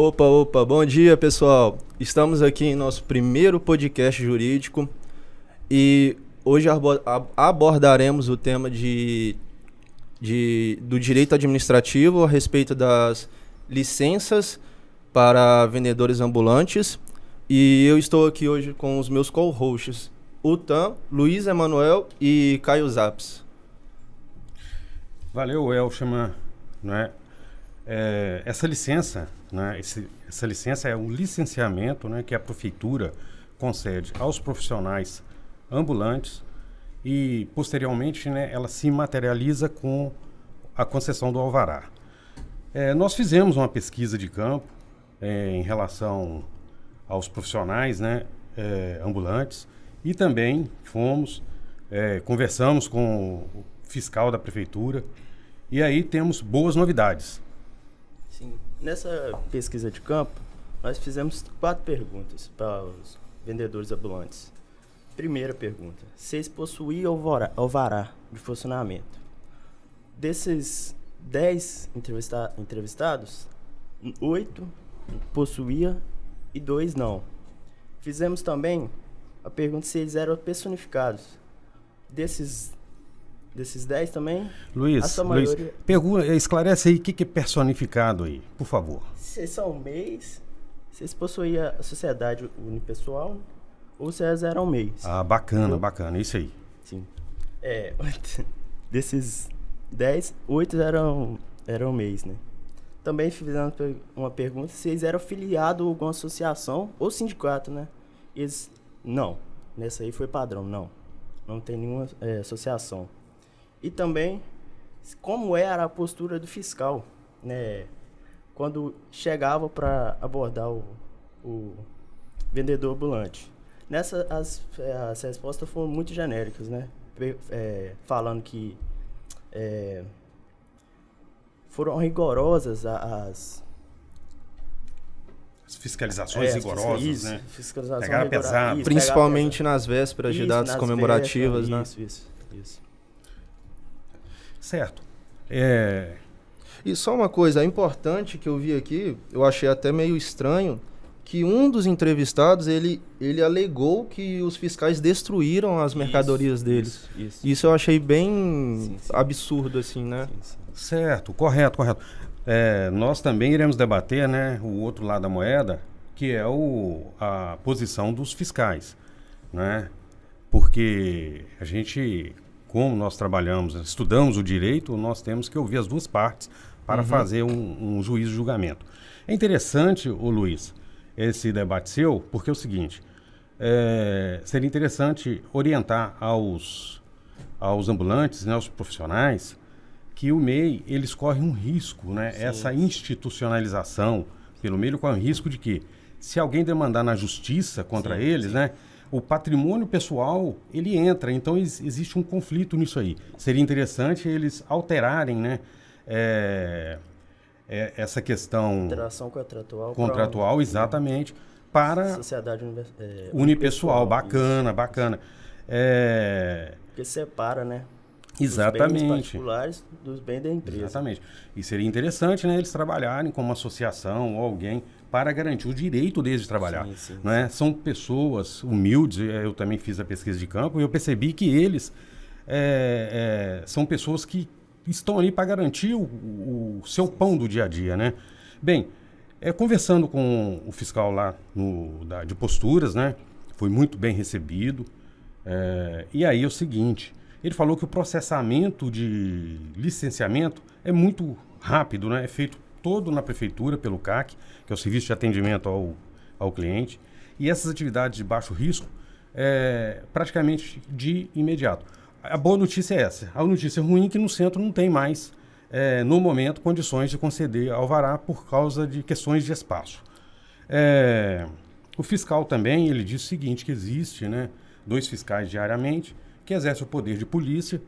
Opa, opa, bom dia pessoal. Estamos aqui em nosso primeiro podcast jurídico e hoje abordaremos o tema do direito administrativo a respeito das licenças para vendedores ambulantes. E eu estou aqui hoje com os meus co-hosts, Utan, Luiz Emanuel e Caio Zaps. Valeu, Elshama. Né? Essa licença, né? Essa licença é um licenciamento, né, que a prefeitura concede aos profissionais ambulantes e, posteriormente, né, ela se materializa com a concessão do alvará. Nós fizemos uma pesquisa de campo em relação aos profissionais, né, ambulantes, e também conversamos com o fiscal da prefeitura e aí temos boas novidades. Sim. Nessa pesquisa de campo, nós fizemos 4 perguntas para os vendedores ambulantes. Primeira pergunta: vocês possuíam alvará de funcionamento? Desses 10 entrevistados, 8 possuía e 2 não. Fizemos também a pergunta se eles eram personificados. Desses 10 também, Luiz, a sua maioria... esclarece aí o que é personificado aí, por favor. Vocês são MEIs, vocês possuíam a sociedade unipessoal ou vocês eram MEIs? Ah, bacana, bacana, isso aí. Sim. Desses 10, 8 eram MEIs, né? Também fizemos uma pergunta se eles eram filiados a alguma associação ou sindicato, né? Eles, não, nessa aí foi padrão, não tem nenhuma associação. E também, como era a postura do fiscal, né? Quando chegava para abordar o vendedor ambulante. Nessa, as respostas foram muito genéricas, né? Falando que foram rigorosas as fiscalizações rigorosas, né? Fiscalização Pegaram pesado. Principalmente nas vésperas de datas comemorativas, né? Isso. Certo. E só uma coisa, importante que eu vi aqui, eu achei até meio estranho, que um dos entrevistados, ele alegou que os fiscais destruíram as mercadorias deles. Isso eu achei bem absurdo, assim, né? Sim. Certo, correto. Nós também iremos debater, né, o outro lado da moeda, que é a posição dos fiscais, né? Porque a gente, como nós trabalhamos, estudamos o direito, nós temos que ouvir as duas partes para fazer um juízo de julgamento. É interessante, Luiz, esse debate seu, porque é o seguinte, seria interessante orientar aos ambulantes, né, aos profissionais, que o MEI, eles correm um risco, né? Essa institucionalização pelo MEI corre um risco de que, se alguém demandar na justiça contra eles, né? O patrimônio pessoal, ele entra, então existe um conflito nisso aí. Seria interessante eles alterarem, né? Essa questão... Interação contratual, exatamente, para... Sociedade unipessoal, bacana. Porque separa, né? Exatamente. Os bens particulares dos bens da empresa. Exatamente. E seria interessante, né, eles trabalharem como associação ou alguém para garantir o direito deles de trabalhar. Sim. São pessoas humildes, eu também fiz a pesquisa de campo e eu percebi que eles são pessoas que estão ali para garantir o seu pão do dia a dia, né? Bem, conversando com o fiscal lá de posturas, né, foi muito bem recebido. E aí é o seguinte... Ele falou que o processamento de licenciamento é muito rápido, né? É feito todo na prefeitura, pelo CAC, que é o Serviço de Atendimento ao Cliente. E essas atividades de baixo risco, praticamente de imediato. A boa notícia é essa. A notícia ruim é que no centro não tem mais, no momento, condições de conceder alvará por causa de questões de espaço. O fiscal também, ele disse o seguinte, que existe, né, 2 fiscais diariamente, que exerce o poder de polícia,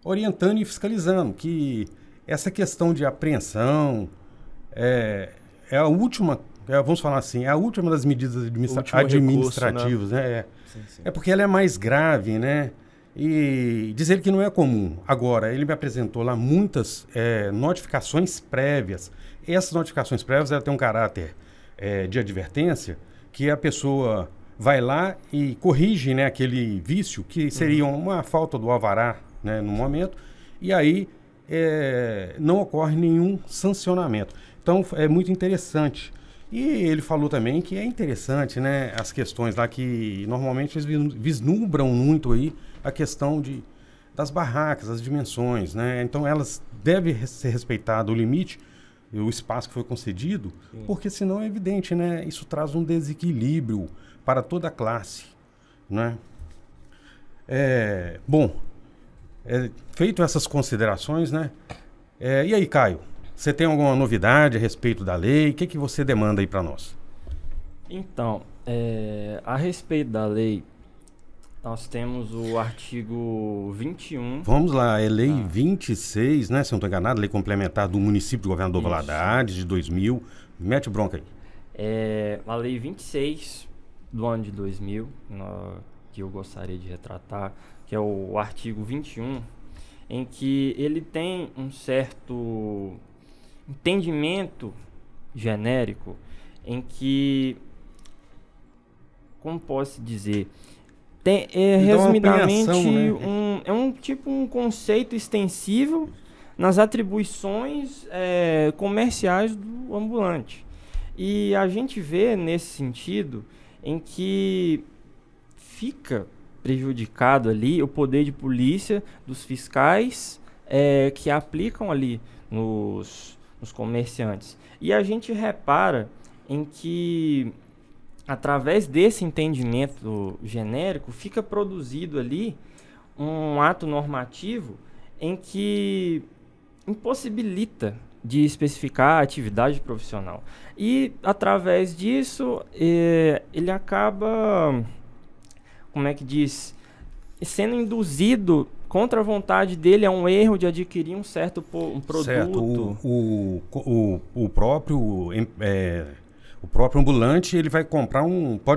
orientando e fiscalizando, que essa questão de apreensão é a última, vamos falar assim, é a última das medidas administrativas, recurso, né? Sim. É porque ela é mais grave, né? E diz ele que não é comum. Agora, ele me apresentou lá muitas notificações prévias. Essas notificações prévias ela tem um caráter de advertência, que a pessoa vai lá e corrige, né, aquele vício, que seria uma falta do alvará, né, no momento, e aí não ocorre nenhum sancionamento. Então, é muito interessante. E ele falou também que é interessante, né, as questões lá que normalmente eles vislumbram muito aí a questão das barracas, as dimensões, né? Então, elas devem ser respeitado o limite, o espaço que foi concedido, porque senão é evidente, né? Isso traz um desequilíbrio para toda a classe, né? Feito essas considerações, né? E aí, Caio, você tem alguma novidade a respeito da lei? O que você demanda aí para nós? Então, a respeito da lei, nós temos o artigo 21. Vamos lá, é lei 26, né? Se não estou enganado, lei complementar do município de Governador Valadares, de 2000. Mete bronca aí. A lei 26 do ano de 2000, que eu gostaria de retratar, que é o artigo 21, em que ele tem um certo entendimento genérico, em que, como posso dizer, resumidamente, né? Um conceito extensível nas atribuições comerciais do ambulante. E a gente vê nesse sentido em que fica prejudicado ali o poder de polícia dos fiscais que aplicam ali nos comerciantes. E a gente repara em que, através desse entendimento genérico, fica produzido ali um ato normativo em que impossibilita de especificar a atividade profissional. E, através disso, ele acaba, como é que diz, sendo induzido contra a vontade dele a um erro de adquirir um certo produto. Certo. O próprio ambulante, ele pode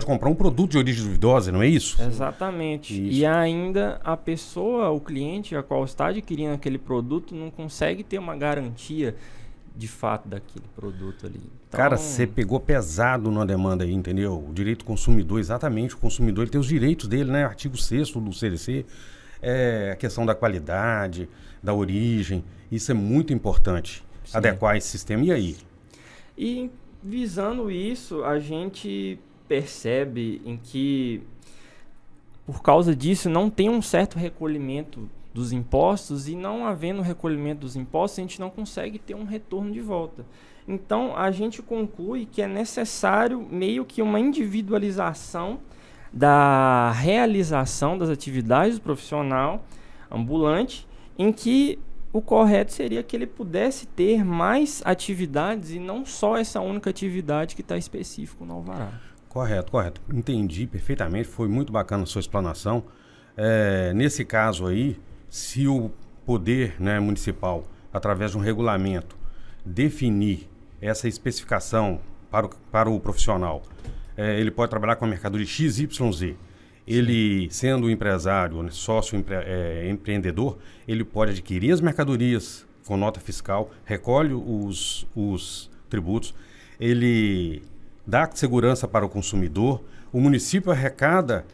comprar um produto de origem duvidosa, não é isso? Exatamente. Isso. E ainda a pessoa, o cliente a qual está adquirindo aquele produto, não consegue ter uma garantia de fato daquele produto ali. Então, cara, você pegou pesado numa demanda aí, entendeu? O direito do consumidor, exatamente. O consumidor, ele tem os direitos dele, né? Artigo 6º do CDC, a questão da qualidade, da origem. Isso é muito importante. Sim. Adequar esse sistema. E aí? E visando isso, a gente percebe em que, por causa disso, não tem um certo recolhimento dos impostos, e não havendo recolhimento dos impostos, a gente não consegue ter um retorno de volta. Então, a gente conclui que é necessário meio que uma individualização da realização das atividades do profissional ambulante, em que o correto seria que ele pudesse ter mais atividades e não só essa única atividade que está específico no alvará. Correto. Entendi perfeitamente, foi muito bacana a sua explanação. Nesse caso aí, se o poder, né, municipal, através de um regulamento, definir essa especificação para o profissional, ele pode trabalhar com a mercadoria XYZ. Ele, sendo um empresário, né, sócio empreendedor, ele pode adquirir as mercadorias com nota fiscal, recolhe os tributos, ele dá segurança para o consumidor, o município arrecada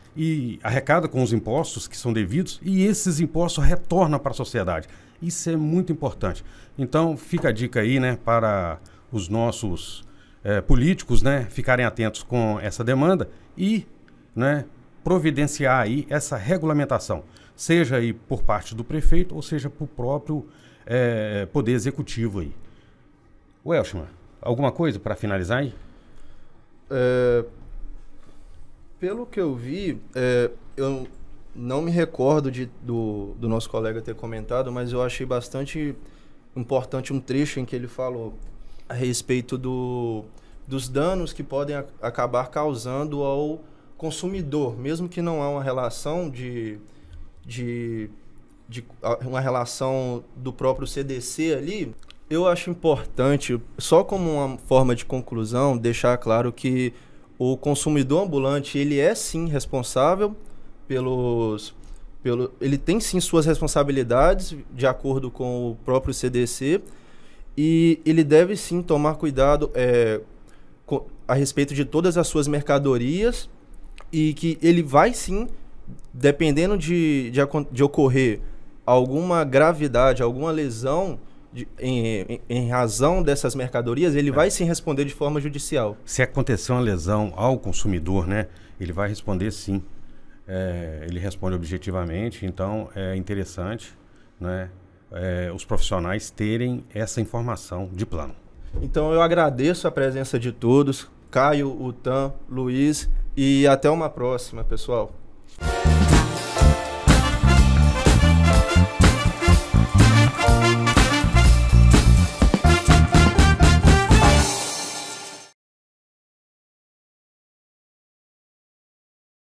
com os impostos que são devidos, e esses impostos retornam para a sociedade. Isso é muito importante. Então, fica a dica aí, né, para os nossos políticos, né, ficarem atentos com essa demanda e, né, providenciar aí essa regulamentação, seja aí por parte do prefeito ou seja por próprio poder executivo aí. Welshman, alguma coisa para finalizar aí? Pelo que eu vi, eu não me recordo do nosso colega ter comentado, mas eu achei bastante importante um trecho em que ele falou a respeito dos danos que podem acabar causando ao consumidor, mesmo que não há uma relação uma relação do próprio CDC ali. Eu acho importante, só como uma forma de conclusão, deixar claro que o consumidor ambulante, ele é sim responsável pelos ele tem sim suas responsabilidades de acordo com o próprio CDC e ele deve sim tomar cuidado a respeito de todas as suas mercadorias e que ele vai sim, dependendo de ocorrer alguma gravidade, alguma lesão em razão dessas mercadorias, ele vai sim responder de forma judicial. Se acontecer uma lesão ao consumidor, né, ele vai responder sim. Ele responde objetivamente, então é interessante, né, os profissionais terem essa informação de plano. Então eu agradeço a presença de todos, Caio, Utan, Luiz, e até uma próxima, pessoal.